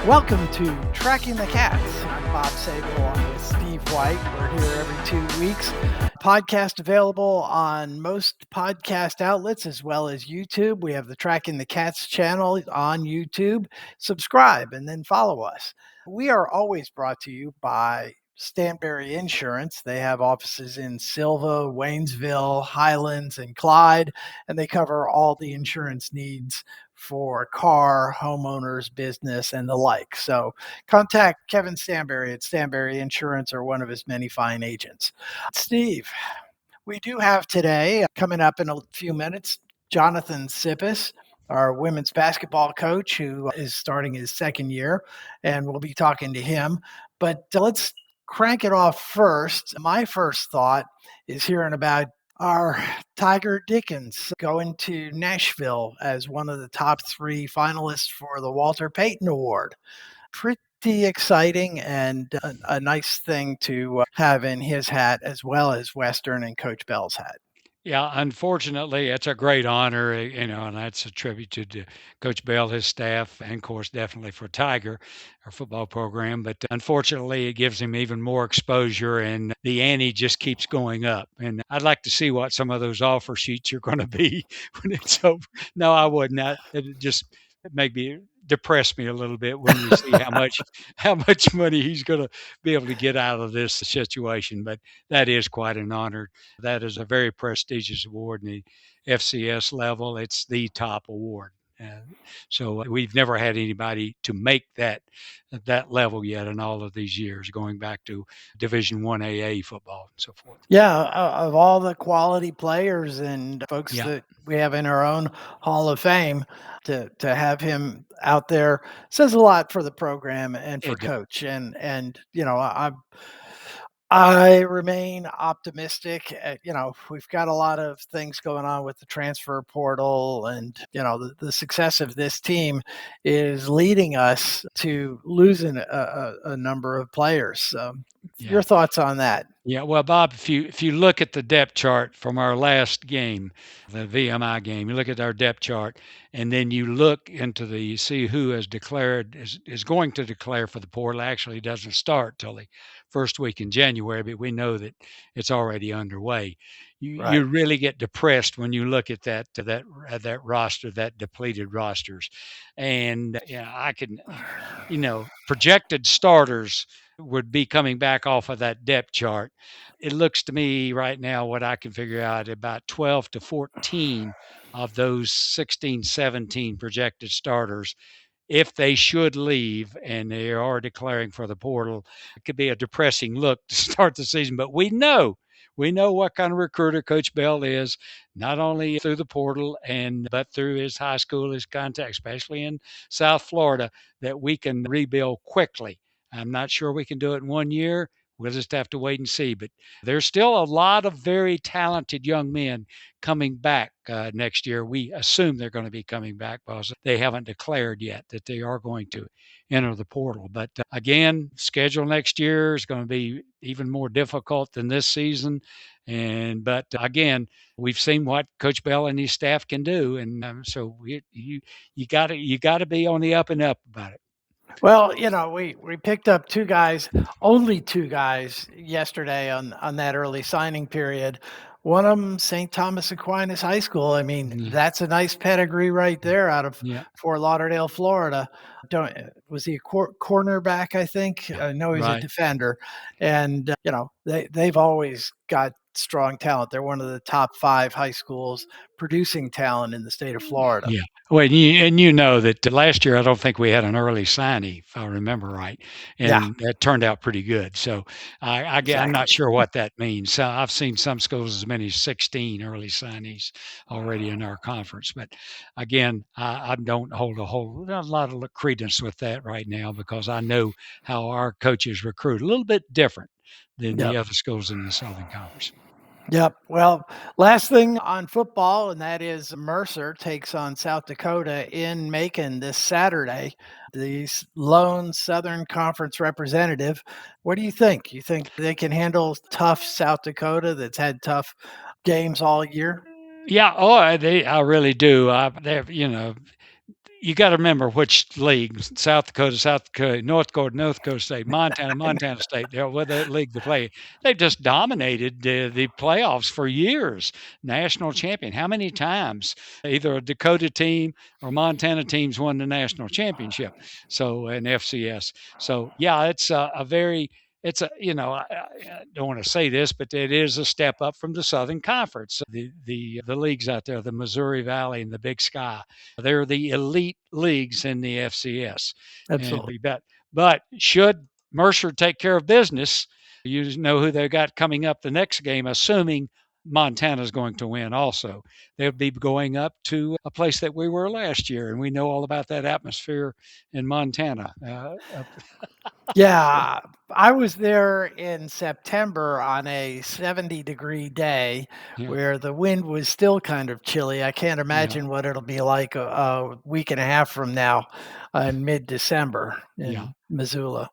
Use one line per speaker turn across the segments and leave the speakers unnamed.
Welcome to Tracking the Cats. I'm Bob Sable along with Steve White. We're here every 2 weeks. Podcast available on most podcast outlets as well as YouTube. We have the Tracking the Cats channel on YouTube. Subscribe and then follow us. We are always brought to you by Stanberry Insurance. They have offices in Silva, Waynesville, Highlands, and Clyde, and they cover all the insurance needs for car, homeowners, business, and the like. So contact Kevin Stanberry at Stanberry Insurance or one of his many fine agents. Steve, we do have today, coming up in a few minutes, Jonathan Sippis, our women's basketball coach, who is starting his second year, and we'll be talking to him. But let's crank it off first. My first thought is hearing about our Tiger Dickens going to Nashville as one of the top 3 finalists for the Walter Payton Award. Pretty exciting and a nice thing to have in his hat as well as Western and Coach Bell's hat.
Yeah, unfortunately, it's a great honor, and that's a tribute to Coach Bell, his staff, and of course, definitely for Tiger, our football program. But unfortunately, it gives him even more exposure, and the ante just keeps going up. And I'd like to see what some of those offer sheets are going to be when it's over. No, I wouldn't. It maybe depress me a little bit when you see how much money he's going to be able to get out of this situation. But that is quite an honor. That is a very prestigious award in the FCS level. It's the top award. So we've never had anybody to make that level yet in all of these years, going back to Division One AA football and so forth.
Yeah, of all the quality players and folks
Yeah,
that we have in our own Hall of Fame, to have him out there says a lot for the program and for
it
Coach. And I remain optimistic. We've got a lot of things going on with the transfer portal, and the success of this team is leading us to losing a number of players. Your
yeah.
thoughts on that?
Yeah, well, Bob, if you look at the depth chart from our last game, the VMI game, you look at our depth chart, and then you look into you see who has declared is going to declare for the portal. Actually, doesn't start till the first week in January, but we know that it's already underway. You
Right.
really get depressed when you look at that roster, that depleted rosters, and I can, projected starters would be coming back off of that depth chart. It looks to me right now, what I can figure out, about 12 to 14 of those 16, 17 projected starters, if they should leave and they are declaring for the portal, it could be a depressing look to start the season. But we know what kind of recruiter Coach Bell is, not only through the portal but through his high school, his contact, especially in South Florida, that we can rebuild quickly. I'm not sure we can do it in 1 year. We'll just have to wait and see. But there's still a lot of very talented young men coming back next year. We assume they're going to be coming back because they haven't declared yet that they are going to enter the portal. But again, schedule next year is going to be even more difficult than this season. But again, we've seen what Coach Bell and his staff can do, and so you got to be on the up and up about it.
Well, we picked up 2 guys, only 2 guys yesterday on that early signing period. One of them, St. Thomas Aquinas High School. I mean,
Yeah,
that's a nice pedigree right there out of
yeah,
Fort Lauderdale, Florida. Don't Was he a cornerback, I think?
yeah.
I know he's a
Right.
defender. And, they've always got strong talent. They're one of the top 5 high schools producing talent in the state of Florida.
Yeah. Well, you know that last year I don't think we had an early signing, if I remember right,
Yeah,
and that turned out pretty good. So I'm not
exactly.
sure what that means. So I've seen some schools as many as 16 early signees already in our conference, but again, I don't hold a lot of credence with that right now because I know how our coaches recruit a little bit different than the
Yep.
other schools in the Southern Conference.
Yep. Well, last thing on football, and that is Mercer takes on South Dakota in Macon this Saturday. The lone Southern Conference representative. What do you think? You think they can handle tough South Dakota that's had tough games all year?
Yeah, oh, I really do. They're, you got to remember which league: South Dakota, South Dakota, North Dakota State, Montana, Montana State. They're what that league they play. They've just dominated the playoffs for years. National champion. How many times either a Dakota team or Montana teams won the national championship? So in FCS. So yeah, it's a very it's a I don't want to say this, but it is a step up from the Southern Conference. The leagues out there, the Missouri Valley and the Big Sky, they're the elite leagues in the FCS, and
Absolutely.
we bet. But should Mercer take care of business, you know who they got coming up the next game, assuming Montana's going to win also. They'll be going up to a place that we were last year, and we know all about that atmosphere in Montana.
Yeah, I was there in September on a 70-degree day
Yeah,
where the wind was still kind of chilly. I can't
yeah,
imagine what it'll be like a week and a half from now in mid-December
yeah.
in Missoula.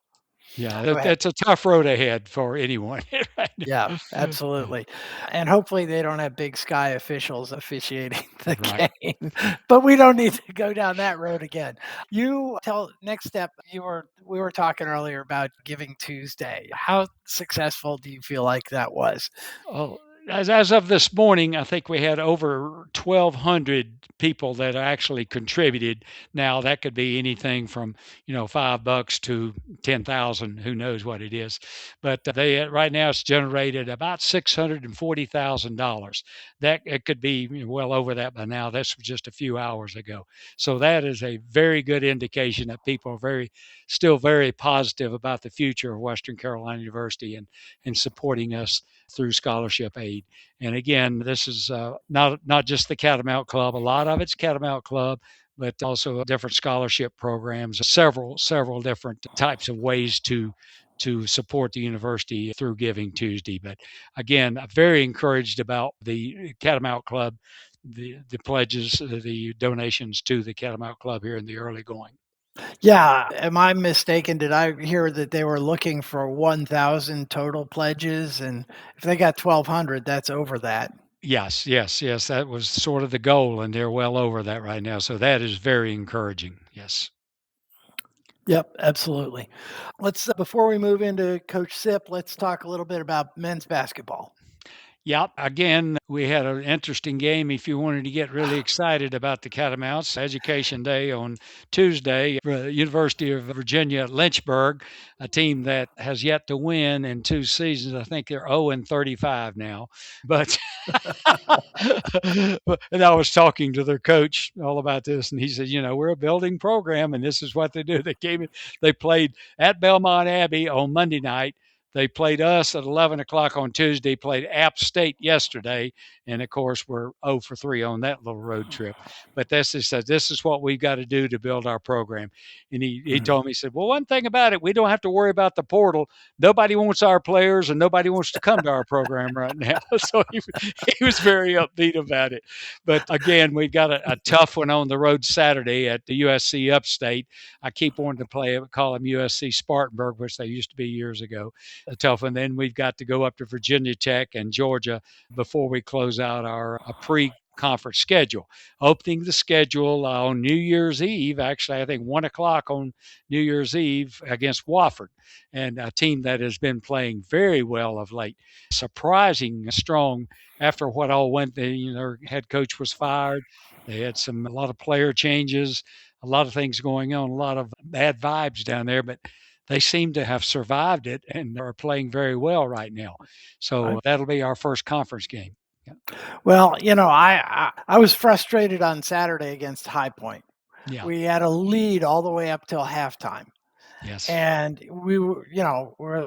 Yeah,
Go ahead.
that's a tough road ahead for anyone right
Yeah,
now. Yeah,
absolutely. And hopefully they don't have Big Sky officials officiating the
right.
game, but we don't need to go down that road again. You tell next step, we were talking earlier about Giving Tuesday. How successful do you feel like that was?
Oh, as of this morning, I think we had over 1,200 people that actually contributed. Now that could be anything from $5 to 10,000. Who knows what it is? But they right now it's generated about $640,000. That it could be well over that by now. That's just a few hours ago. So that is a very good indication that people are still very positive about the future of Western Carolina University and supporting us through scholarship aid. And again, this is not just the Catamount Club. A lot of it's Catamount Club, but also different scholarship programs. Several different types of ways to support the university through Giving Tuesday. But again, I'm very encouraged about the Catamount Club, the pledges, the donations to the Catamount Club here in the early going.
Yeah, am I mistaken? Did I hear that they were looking for 1,000 total pledges? And if they got 1,200, that's over that.
Yes, yes, yes. That was sort of the goal, and they're well over that right now. So that is very encouraging. Yes.
Yep, absolutely. Let's before we move into Coach Sip, let's talk a little bit about men's basketball.
Yeah. Again, we had an interesting game. If you wanted to get really excited about the Catamounts, Education Day on Tuesday, University of Virginia Lynchburg, a team that has yet to win in 2 seasons. I think they're 0-35 now. But and I was talking to their coach all about this, and he said, we're a building program, and this is what they do. They played at Belmont Abbey on Monday night. They played us at 11 o'clock on Tuesday, played App State yesterday, and of course, we're 0 for 3 on that little road trip. But this is what we've got to do to build our program. And he
Mhm.
told me, he said, well, one thing about it, we don't have to worry about the portal. Nobody wants our players and nobody wants to come to our program right now. So he was very upbeat about it. But again, we've got a tough one on the road Saturday at the USC Upstate. I keep wanting to call them USC Spartanburg, which they used to be years ago. A tough one. Then we've got to go up to Virginia Tech and Georgia before we close out our pre-conference schedule. Opening the schedule on New Year's Eve, actually, I think 1 o'clock on New Year's Eve against Wofford, and a team that has been playing very well of late, surprising strong after what all went. Their head coach was fired. They had a lot of player changes, a lot of things going on, a lot of bad vibes down there, but they seem to have survived it and are playing very well right now.
I
So that'll be our first conference game. Yeah.
Well, I was frustrated on Saturday against High Point.
Yeah.
We had a lead all the way up till halftime.
Yes.
And we were,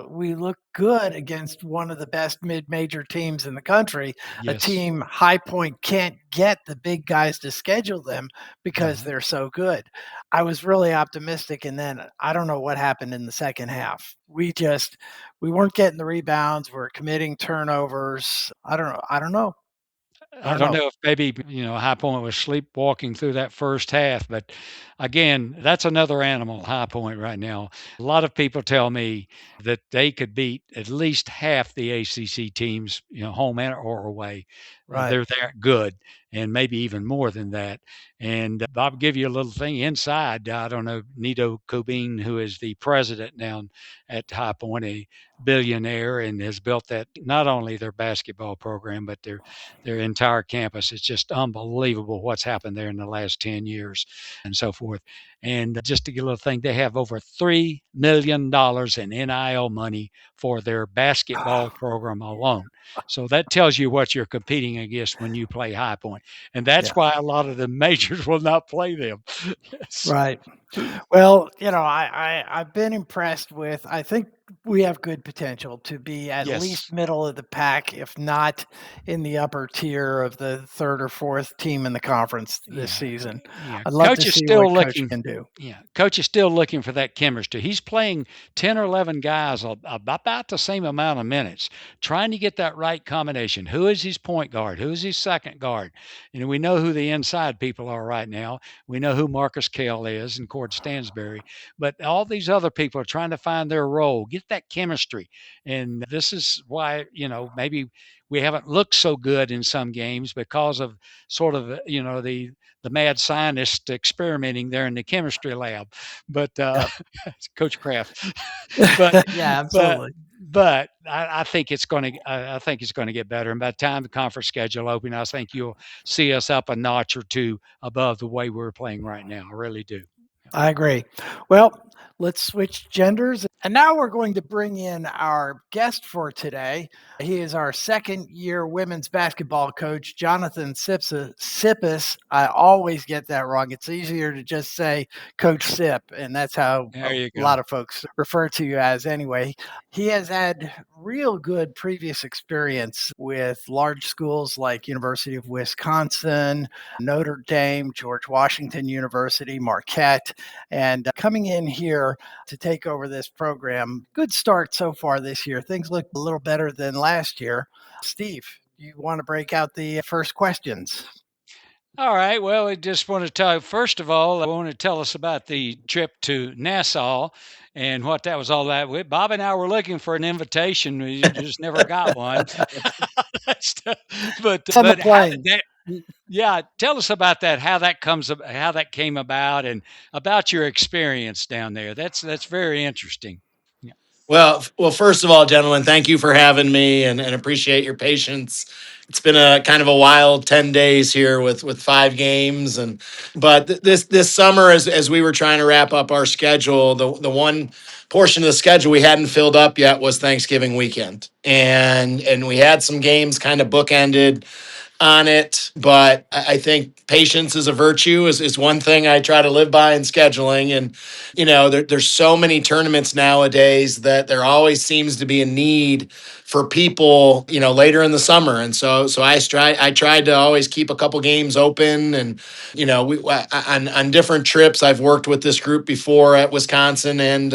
we looked good against one of the best mid-major teams in the country, a
Yes.
team High Point can't get the big guys to schedule them because
Mhm.
they're so good. I was really optimistic, and then I don't know what happened in the second half. We weren't getting the rebounds, we're committing turnovers. I
I
don't
don't
know.
know if maybe, High Point was sleepwalking through that first half, but again, that's another animal, High Point right now. A lot of people tell me that they could beat at least half the ACC teams, home and or away.
Right.
They're that good. and maybe even more than that. And I'll give you a little thing inside. I don't know, Nito Cobain, who is the president down at High Point, a billionaire, and has built that not only their basketball program, but their entire campus. It's just unbelievable what's happened there in the last 10 years and so forth. And just to get a little thing, they have over $3 million in NIL money for their basketball program alone. So that tells you what you're competing against when you play High Point. And that's
Yeah.
why a lot of the majors will not play them. So,
Right. Well, I've been impressed with. I think we have good potential to be at least
yes.
middle of the pack, if not in the upper tier of the third or fourth team in the conference this
Yeah,
season.
yeah.
I'd love
Coach
to
is
see
still
what Coach
looking.
can do.
Yeah, coach is still looking for that chemistry. He's playing 10 or 11 guys about the same amount of minutes, trying to get that right combination. Who is his point guard? Who is his second guard? And we know who the inside people are right now. We know who Marcus Kell is and Cord Stansberry, but all these other people are trying to find their role, get that chemistry. And this is why, maybe we haven't looked so good in some games because of sort of, the mad scientist experimenting there in the chemistry lab, but
Yeah.
Coach Kraft. but
Yeah,
but
absolutely.
I think it's going to I think it's going to get better. And by the time the conference schedule opens, I think you'll see us up a notch or two above the way we're playing right now. I really do.
I agree. Well, let's switch genders. And now we're going to bring in our guest for today. He is our second year women's basketball coach, Jonathan Sippis. I always get that wrong. It's easier to just say Coach Sip, and that's how
There
a
you
lot
go.
of folks refer to you as anyway. He has had real good previous experience with large schools like University of Wisconsin, Notre Dame, George Washington University, Marquette, and coming in here to take over this program. Good start so far this year. Things look a little better than last year. Steve, you want to break out the first questions?
All right. Well, I just want to tell you, first of all, I want to tell us about the trip to Nassau and what that was all that. Bob and I were looking for an invitation. We just never got one. That's
It's on the
but how
plane.
that, yeah, tell us about that, how that came about and about your experience down there. That's very interesting. Yeah.
Well, first of all, gentlemen, thank you for having me and appreciate your patience. It's been a kind of a wild 10 days here with five games but this summer as we were trying to wrap up our schedule, the one portion of the schedule we hadn't filled up yet was Thanksgiving weekend. And we had some games kind of bookended on it. But I think patience is a virtue is one thing I try to live by in scheduling. And, there's so many tournaments nowadays that there always seems to be a need for people, later in the summer. And so I tried to always keep a couple games open. And, on different trips, I've worked with this group before at Wisconsin and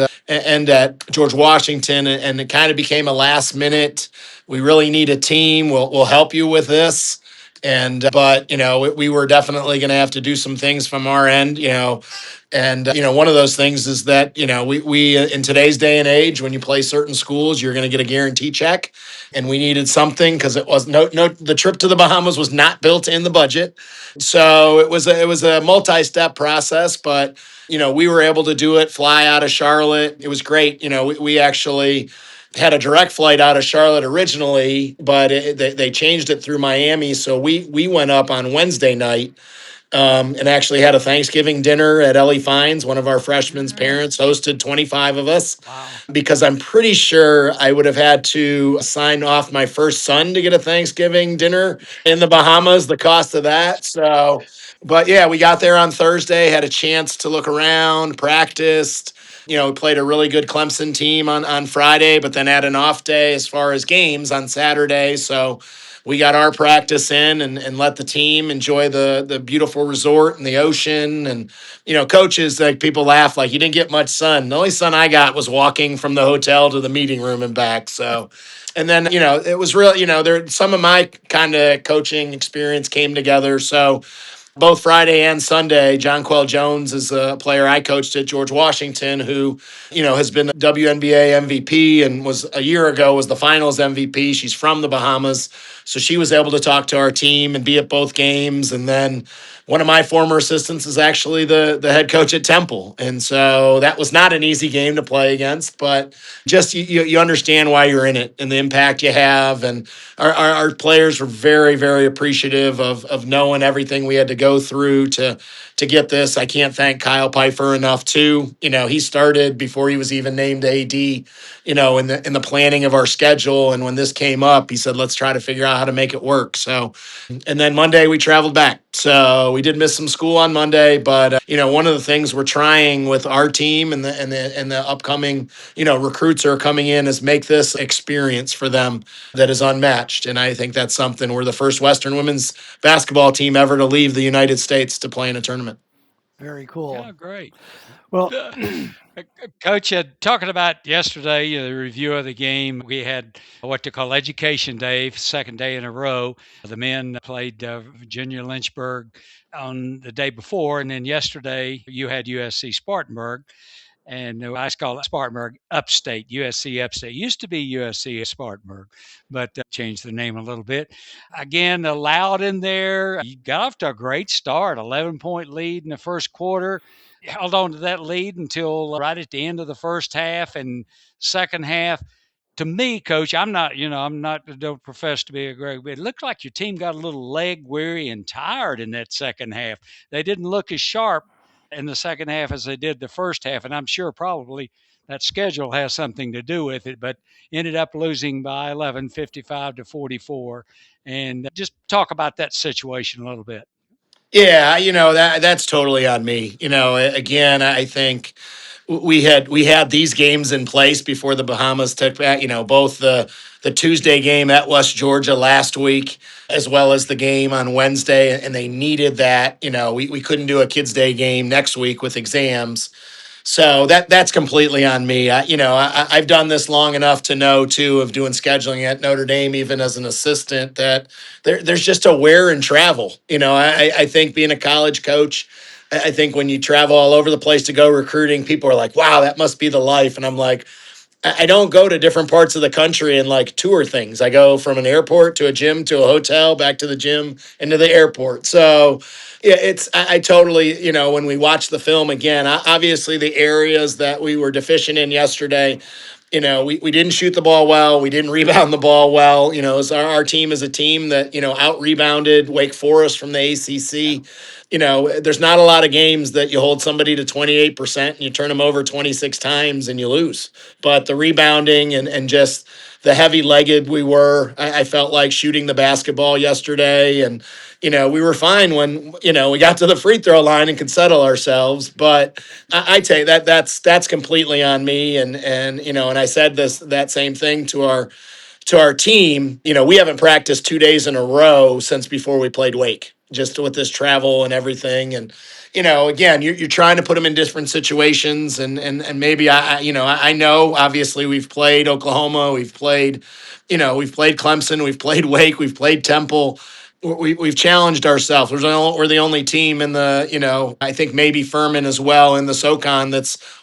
at George Washington. And it kind of became a last minute. We really need a team. We'll help you with this. And but we were definitely going to have to do some things from our end, and one of those things is that we in today's day and age, when you play certain schools, you're going to get a guarantee check, and we needed something because it was no the trip to the Bahamas was not built in the budget, so it was a multi-step process, but we were able to do it, fly out of Charlotte. It was great. We actually had a direct flight out of Charlotte originally, but they changed it through Miami. So we went up on Wednesday night and actually had a Thanksgiving dinner at Ellie Fines. One of our freshmen's
Mm,
parents hosted 25 of us
wow.
because I'm pretty sure I would have had to sign off my first son to get a Thanksgiving dinner in the Bahamas, the cost of that. So, but yeah, we got there on Thursday, had a chance to look around, practiced. We played a really good Clemson team on Friday, but then had an off day as far as games on Saturday. So we got our practice in and let the team enjoy the beautiful resort and the ocean. And, coaches, like people laugh, like you didn't get much sun. The only sun I got was walking from the hotel to the meeting room and back. So, and then, it was real, there, some of my kind of coaching experience came together. So, both Friday and Sunday. Jonquel Jones is a player I coached at George Washington who, has been WNBA MVP and was a year ago was the finals MVP. She's from the Bahamas. So she was able to talk to our team and be at both games. And then one of my former assistants is actually the head coach at Temple. And so that was not an easy game to play against, but just you understand why you're in it and the impact you have. And our players were very, very appreciative of knowing everything we had to go through to get this. I can't thank Kyle Pfeiffer enough too. He started before he was even named AD, in the planning of our schedule. And when this came up, he said, let's try to figure out how to make it work. So, and then Monday we traveled back. So we did miss some school on Monday, but one of the things we're trying with our team and the upcoming recruits are coming in is make this experience for them that is unmatched. And I think that's something. We're the first Western women's basketball team ever to leave the United States to play in a tournament.
Very cool.
Yeah, great.
Well,
Coach, talking about yesterday, the review of the game, we had what to call Education Day, second day in a row. The men played Virginia Lynchburg on the day before, and then yesterday you had USC Spartanburg. And I call it Spartanburg Upstate, USC Upstate. Used to be USC Spartanburg, but changed the name a little bit. Again, allowed in there. You got off to a great start, 11-point lead in the first quarter. Held on to that lead until right at the end of the first half and second half. To me, Coach, don't profess to be a great, but it looked like your team got a little leg weary and tired in that second half. They didn't look as sharp in the second half as they did the first half. And I'm sure probably that schedule has something to do with it, but ended up losing by 11, 55-44. And just talk about that situation a little bit.
Yeah, that's totally on me. Again, I think we had these games in place before the Bahamas took back. Both the Tuesday game at West Georgia last week, as well as the game on Wednesday, and they needed that. We couldn't do a Kids Day game next week with exams. So that's completely on me. I've done this long enough to know too of doing scheduling at Notre Dame, even as an assistant, that there's just a wear and travel. I think being a college coach, I think when you travel all over the place to go recruiting, people are like, "Wow, that must be the life," and I'm like, I don't go to different parts of the country and like tour things. I go from an airport to a gym to a hotel, back to the gym and to the airport. So yeah, I totally, when we watch the film again, obviously the areas that we were deficient in yesterday, we didn't shoot the ball well. We didn't rebound the ball well. As our team is a team that, out rebounded Wake Forest from the ACC. There's not a lot of games that you hold somebody to 28% and you turn them over 26 times and you lose. But the rebounding and just the heavy legged we were, I felt like shooting the basketball yesterday. And, we were fine when, we got to the free throw line and could settle ourselves. But I tell you that's completely on me. And I said that same thing to our team. We haven't practiced 2 days in a row since before we played Wake, just with this travel and everything. And, again, you're trying to put them in different situations. And maybe I know obviously we've played Oklahoma, we've played Clemson, we've played Wake, we've played Temple. We've challenged ourselves. We're the only team in the, I think maybe Furman as well in the SoCon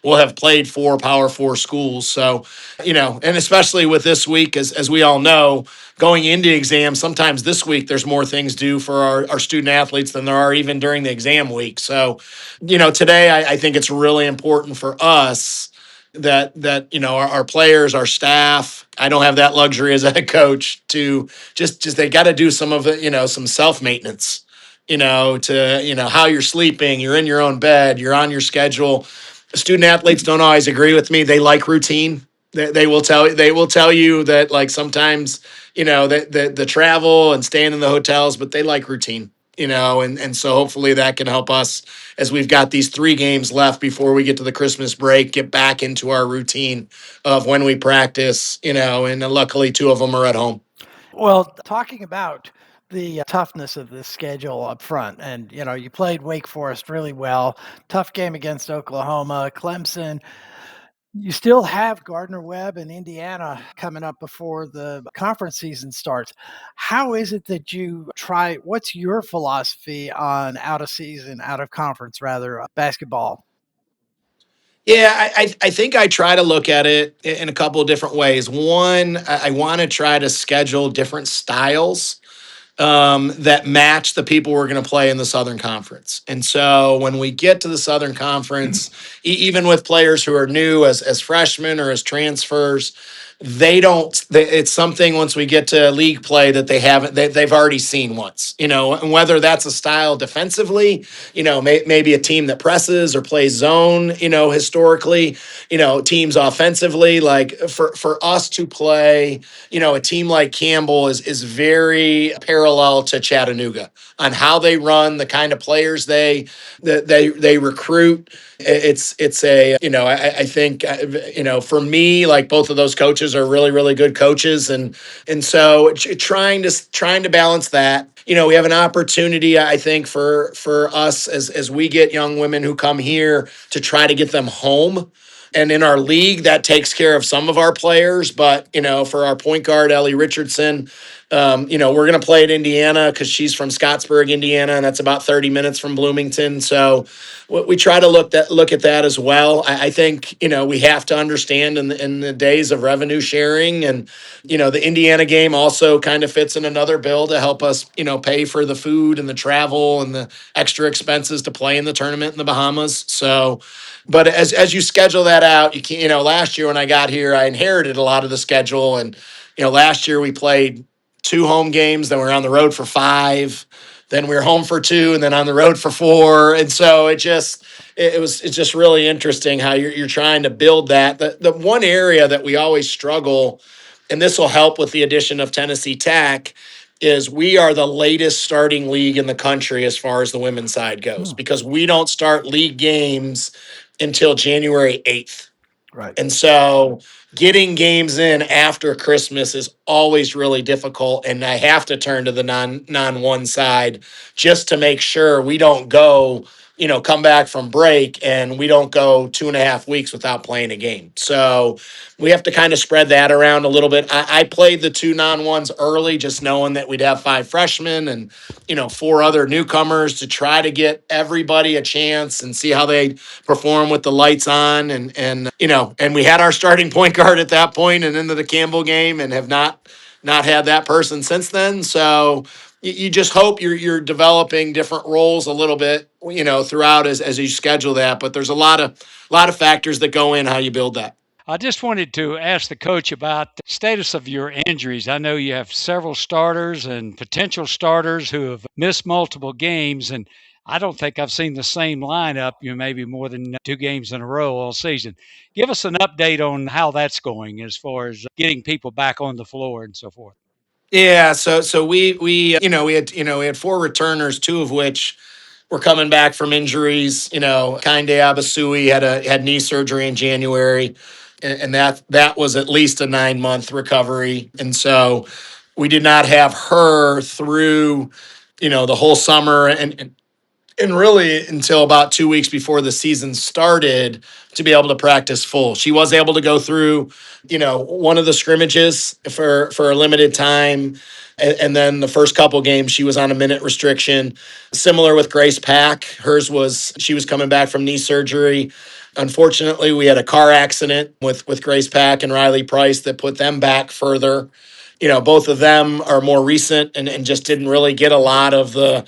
will have played 4 Power 4 schools. So, and especially with this week, as we all know, going into exams, sometimes this week there's more things due for our student athletes than there are even during the exam week. So, today I think it's really important for us that our players, our staff. I don't have that luxury as a head coach to just they got to do some of it, some self maintenance. To how you're sleeping, you're in your own bed, you're on your schedule. Student athletes don't always agree with me. They like routine. They will tell you that like sometimes the travel and staying in the hotels, but they like routine. And so hopefully that can help us as we've got these 3 games left before we get to the Christmas break, get back into our routine of when we practice, and luckily 2 of them are at home.
Well, talking about the toughness of this schedule up front, and you played Wake Forest really well. Tough game against Oklahoma, Clemson. You still have Gardner Webb and Indiana coming up before the conference season starts. How is it that you try? What's your philosophy on out of season, out of conference, rather, basketball?
Yeah, I think I try to look at it in a couple of different ways. One, I want to try to schedule different styles that match the people we're going to play in the Southern Conference. And so when we get to the Southern Conference, even with players who are new as freshmen or as transfers, they don't. It's something once we get to league play that they've already seen once. And whether that's a style defensively, maybe a team that presses or plays zone. Historically, teams offensively, like for us to play, a team like Campbell is very parallel to Chattanooga on how they run, the kind of players they recruit. It's a I think for me, like, both of those coaches are really really good coaches, and so trying to balance that. We have an opportunity, I think, for us as we get young women who come here to try to get them home. And in our league, that takes care of some of our players. But, for our point guard, Ellie Richardson, we're going to play at Indiana because she's from Scottsburg, Indiana, and that's about 30 minutes from Bloomington. So we try to look at that as well. I think, we have to understand in the days of revenue sharing, and, the Indiana game also kind of fits in another bill to help us, pay for the food and the travel and the extra expenses to play in the tournament in the Bahamas. So, but as you schedule that out, you can last year when I got here, I inherited a lot of the schedule, and last year we played 2 home games, then we were on the road for 5, then we were home for 2, and then on the road for 4, and so it's just really interesting how you're trying to build that. The one area that we always struggle, and this will help with the addition of Tennessee Tech, is we are the latest starting league in the country as far as the women's side goes,
Hmm.
because we don't start league games until January 8th.
Right.
And so getting games in after Christmas is always really difficult. And I have to turn to the non one side just to make sure we don't go, come back from break and we don't go 2.5 weeks without playing a game. So we have to kind of spread that around a little bit. I played the 2 non-ones early, just knowing that we'd have 5 freshmen and 4 other newcomers to try to get everybody a chance and see how they perform with the lights on, and we had our starting point guard at that point and into the Campbell game, and have not had that person since then. So you just hope you're developing different roles a little bit, throughout as you schedule that. But there's a lot of factors that go in how you build that.
I just wanted to ask the coach about the status of your injuries. I know you have several starters and potential starters who have missed multiple games, and I don't think I've seen the same lineup, maybe more than 2 games in a row all season. Give us an update on how that's going as far as getting people back on the floor and so forth.
Yeah, so we had 4 returners, 2 of which were coming back from injuries. Kinde Abasui had knee surgery in January, and that was at least a 9 month recovery. And so we did not have her through, the whole summer, and really until about 2 weeks before the season started to be able to practice full. She was able to go through, one of the scrimmages for a limited time. And then the first couple games, she was on a minute restriction. Similar with Grace Pack. She was coming back from knee surgery. Unfortunately, we had a car accident with Grace Pack and Riley Price that put them back further. Both of them are more recent, and just didn't really get a lot of the,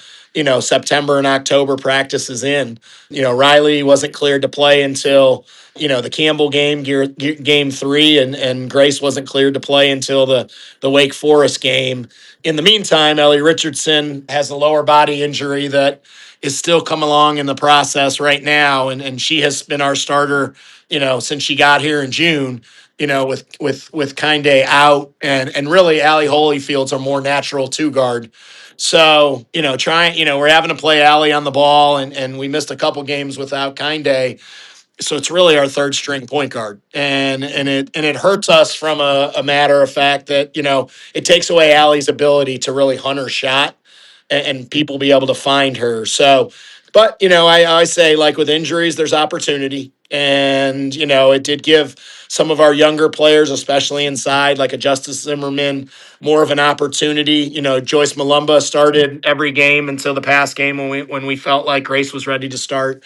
September and October practices in. Riley wasn't cleared to play until, the Campbell game 3, and Grace wasn't cleared to play until the Wake Forest game. In the meantime, Ellie Richardson has a lower body injury that is still coming along in the process right now, and she has been our starter, since she got here in June. With Kinde out, and really Allie Holyfield's a more natural 2 guard. So, we're having to play Allie on the ball, and we missed a couple games without Kinde. So it's really our third string point guard. And it hurts us from a matter of fact that, it takes away Allie's ability to really hunt her shot, and people be able to find her. So But, I always say, like with injuries, there's opportunity. And, it did give some of our younger players, especially inside, like a Justice Zimmerman, more of an opportunity. Joyce Malumba started every game until the past game when we felt like Grace was ready to start.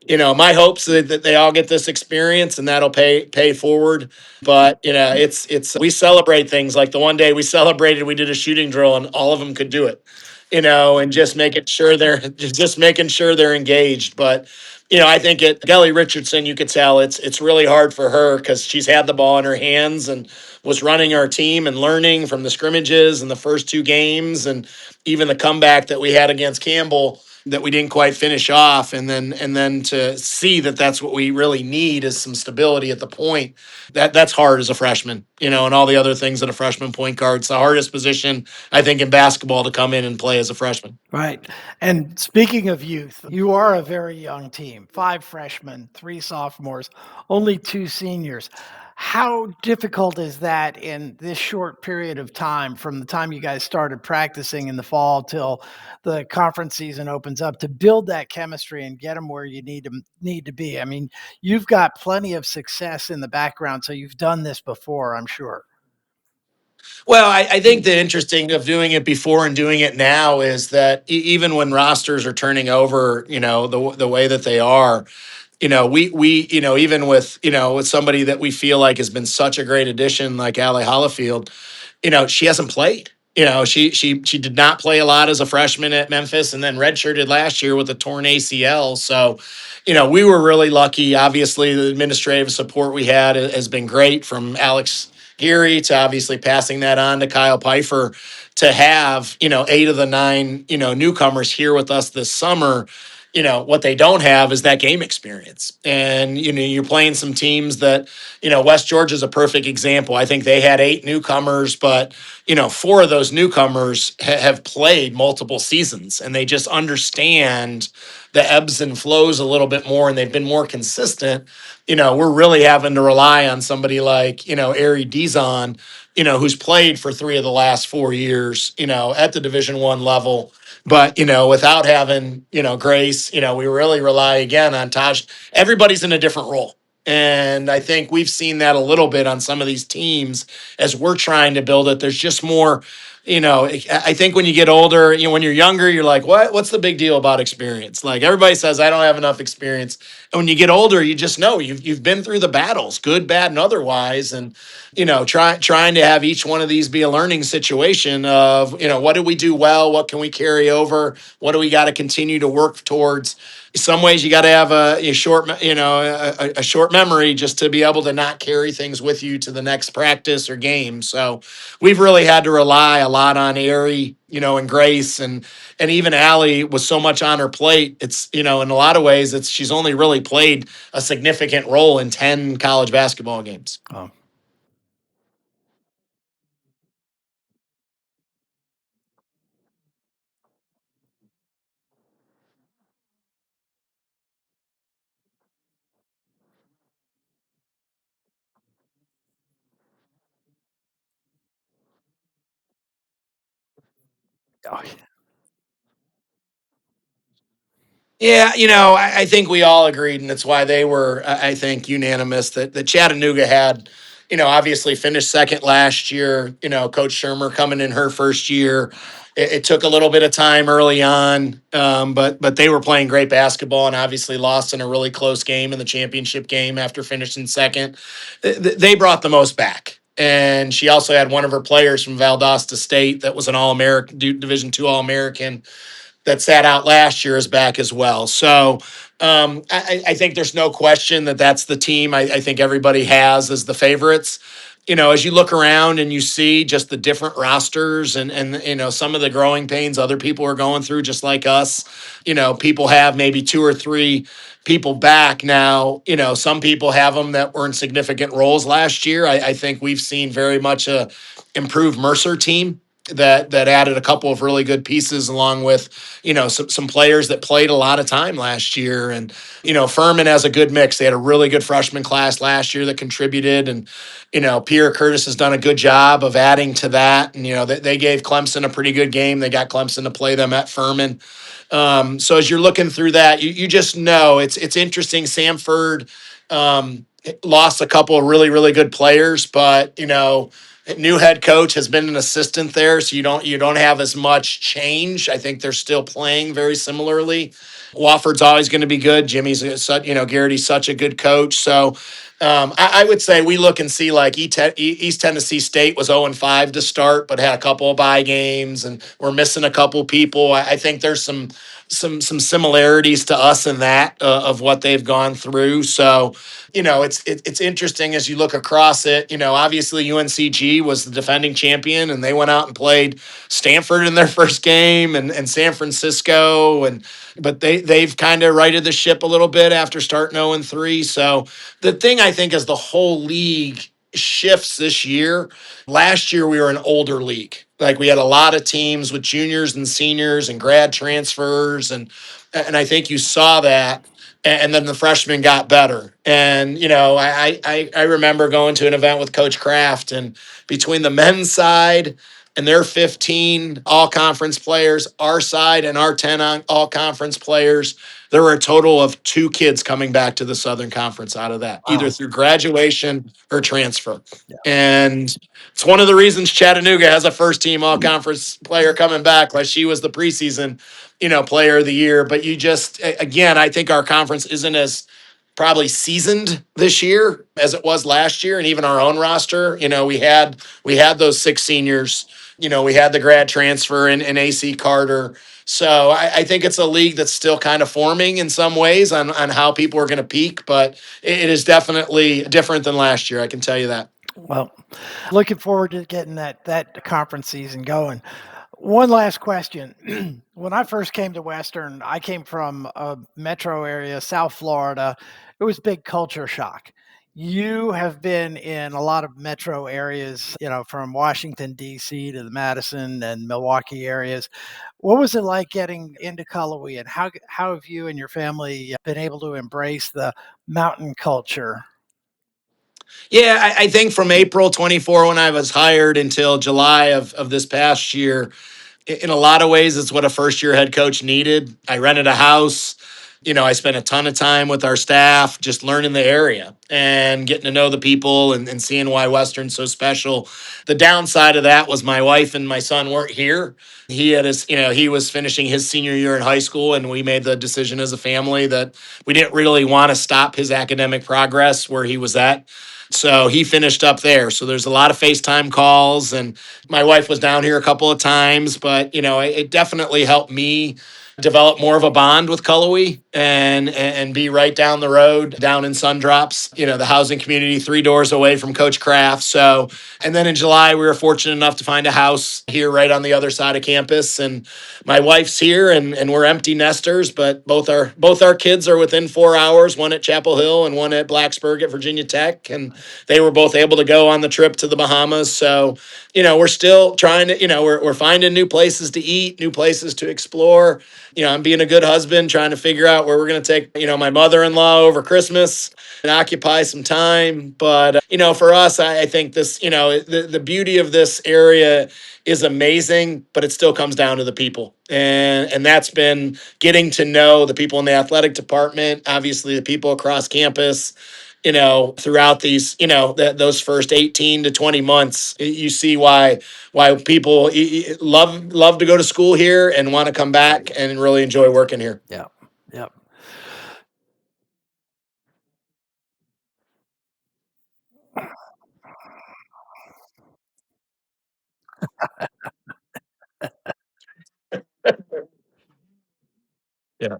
My hopes that they all get this experience and that'll pay forward. But it's we celebrate things like the one day we celebrated, we did a shooting drill and all of them could do it. And just making sure they're engaged. But I think Kelly Richardson, you could tell it's really hard for her because she's had the ball in her hands and was running our team and learning from the scrimmages and the first two games and even the comeback that we had against Campbell that we didn't quite finish off, and then to see that that's what we really need is some stability at the point. That's hard as a freshman, and all the other things that a freshman point guard's the hardest position I think in basketball to come in and play as a freshman.
Right. And speaking of youth, you are a very young team, 5 freshmen, 3 sophomores, only 2 seniors. How difficult is that in this short period of time from the time you guys started practicing in the fall till the conference season opens up to build that chemistry and get them where you need to be? I mean, you've got plenty of success in the background, so you've done this before, I'm sure.
Well, I think the interesting of doing it before and doing it now is that even when rosters are turning over, the way that they are, we even with somebody that we feel like has been such a great addition like Allie Hollifield, she hasn't played. She did not play a lot as a freshman at Memphis, and then redshirted last year with a torn ACL. So, we were really lucky. Obviously, the administrative support we had has been great, from Alex Geary to obviously passing that on to Kyle Pfeiffer, to have 8 of the 9 newcomers here with us this summer. What they don't have is that game experience, and you're playing some teams that West Georgia is a perfect example. I think they had 8 newcomers, but 4 of those newcomers have played multiple seasons, and they just understand the ebbs and flows a little bit more, and they've been more consistent. We're really having to rely on somebody like Ari Dizon, who's played for 3 of the last 4 years, at the Division I level. But without having Grace, we really rely again on Taj. Everybody's in a different role. And I think we've seen that a little bit on some of these teams as we're trying to build it. There's just more, I think when you get older, when you're younger, you're like, what's the big deal about experience? Like everybody says, I don't have enough experience. And when you get older, you just know you've been through the battles, good, bad, and otherwise. And, trying to have each one of these be a learning situation of, what did we do well? What can we carry over? What do we got to continue to work towards? Some ways you got to have a short memory just to be able to not carry things with you to the next practice or game. So we've really had to rely a lot on Ari, and Grace, and even Allie was so much on her plate. It's in a lot of ways she's only really played a significant role in 10 college basketball games.
Oh. Oh,
Yeah, I think we all agreed, and that's why they were, I think, unanimous that Chattanooga had, obviously finished second last year. Coach Shermer coming in her first year. It took a little bit of time early on, but they were playing great basketball and obviously lost in a really close game in the championship game after finishing second. They brought the most back. And she also had one of her players from Valdosta State that was an All-American, Division II All-American, that sat out last year is back as well. So I think there's no question that that's the team I think everybody has as the favorites. As you look around and you see just the different rosters and some of the growing pains other people are going through, just like us. People have maybe 2 or 3 people back now. Some people have them that were in significant roles last year. I think we've seen very much a improved Mercer team. that added a couple of really good pieces along with, some players that played a lot of time last year. And, Furman has a good mix. They had a really good freshman class last year that contributed. And, Pierre Curtis has done a good job of adding to that. And, they gave Clemson a pretty good game. They got Clemson to play them at Furman. So as you're looking through that, you just know it's interesting. Samford lost a couple of really, really good players, but, new head coach has been an assistant there, so you don't have as much change. I think they're still playing very similarly. Wofford's always going to be good. Garrity's such a good coach. So I would say we look and see like East Tennessee State was 0-5 to start, but had a couple of bye games, and we're missing a couple people. I think there's some similarities to us in that of what they've gone through. So it's interesting as you look across it. Obviously UNCG was the defending champion, and they went out and played Stanford in their first game, and San Francisco, but they've kind of righted the ship a little bit after starting 0-3. So the thing I think is the whole league shifts this year. Last year we were an older league. Like we had a lot of teams with juniors and seniors and grad transfers, and I think you saw that. And then the freshmen got better. And I remember going to an event with Coach Kraft, and between the men's side and their 15 all conference players, our side and our 10 all conference players, there were a total of 2 kids coming back to the Southern Conference out of that, either through graduation or transfer.
Yeah.
And it's one of the reasons Chattanooga has a first team all conference player coming back. Like she was the preseason, player of the year. But again, I think our conference isn't as probably seasoned this year as it was last year. And even our own roster, we had those 6 seniors, we had the grad transfer in AC Carter. So I think it's a league that's still kind of forming in some ways on how people are going to peak, but it is definitely different than last year. I can tell you that.
Well, looking forward to getting that conference season going. One last question. When I first came to Western, I came from a metro area, South Florida. It was big culture shock. You have been in a lot of metro areas, from Washington, D.C. to the Madison and Milwaukee areas. What was it like getting into Cullowhee, and how have you and your family been able to embrace the mountain culture?
Yeah, I think from April 24 when I was hired until July of this past year, in a lot of ways, it's what a first year head coach needed. I rented a house. I spent a ton of time with our staff, just learning the area and getting to know the people and seeing why Western's so special. The downside of that was my wife and my son weren't here. He was finishing his senior year in high school, and we made the decision as a family that we didn't really want to stop his academic progress where he was at. So he finished up there. So there's a lot of FaceTime calls, and my wife was down here a couple of times, but it definitely helped me develop more of a bond with Cullowhee and be right down the road, down in Sundrops, the housing community 3 doors away from Coach Kraft. So, and then in July, we were fortunate enough to find a house here right on the other side of campus. And my wife's here, and we're empty nesters, but both our kids are within 4 hours, one at Chapel Hill and one at Blacksburg at Virginia Tech. And they were both able to go on the trip to the Bahamas. So, we're still trying to, we're finding new places to eat, new places to explore. I'm being a good husband, trying to figure out where we're going to take, my mother-in-law over Christmas and occupy some time. But, for us, I think this, the beauty of this area is amazing, but it still comes down to the people. And that's been getting to know the people in the athletic department, obviously the people across campus, throughout these, those first 18 to 20 months, you see why people love to go to school here and want to come back and really enjoy working here.
Yeah. Yep.
Yeah.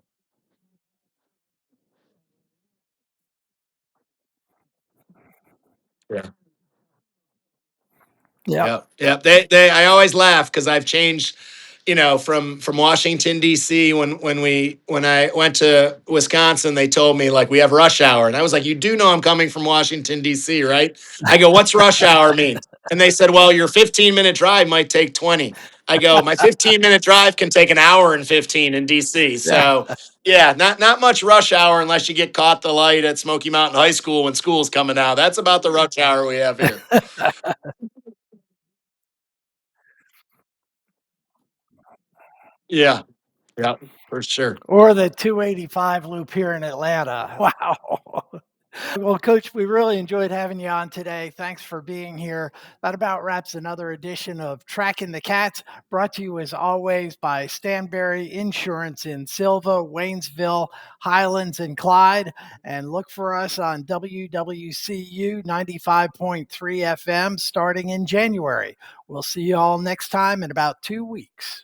Yeah.
Yep.
Yeah. Yeah. I always laugh because I've changed, from Washington D.C. when I went to Wisconsin, they told me like we have rush hour, and I was like, you do know I'm coming from Washington D.C., right? I go, what's rush hour mean? And they said, well, your 15-minute drive might take 20. I go, my 15-minute drive can take an hour and 15 in DC.
Yeah.
So yeah, not much rush hour unless you get caught the light at Smoky Mountain High School when school's coming out. That's about the rush hour we have here. Yeah, yeah, for sure.
Or the 285 loop here in Atlanta. Wow. Well, Coach, we really enjoyed having you on today. Thanks for being here. That about wraps another edition of Tracking the Cats, brought to you as always by Stanberry Insurance in Silva, Waynesville, Highlands, and Clyde. And look for us on WWCU 95.3 FM starting in January. We'll see you all next time in about 2 weeks.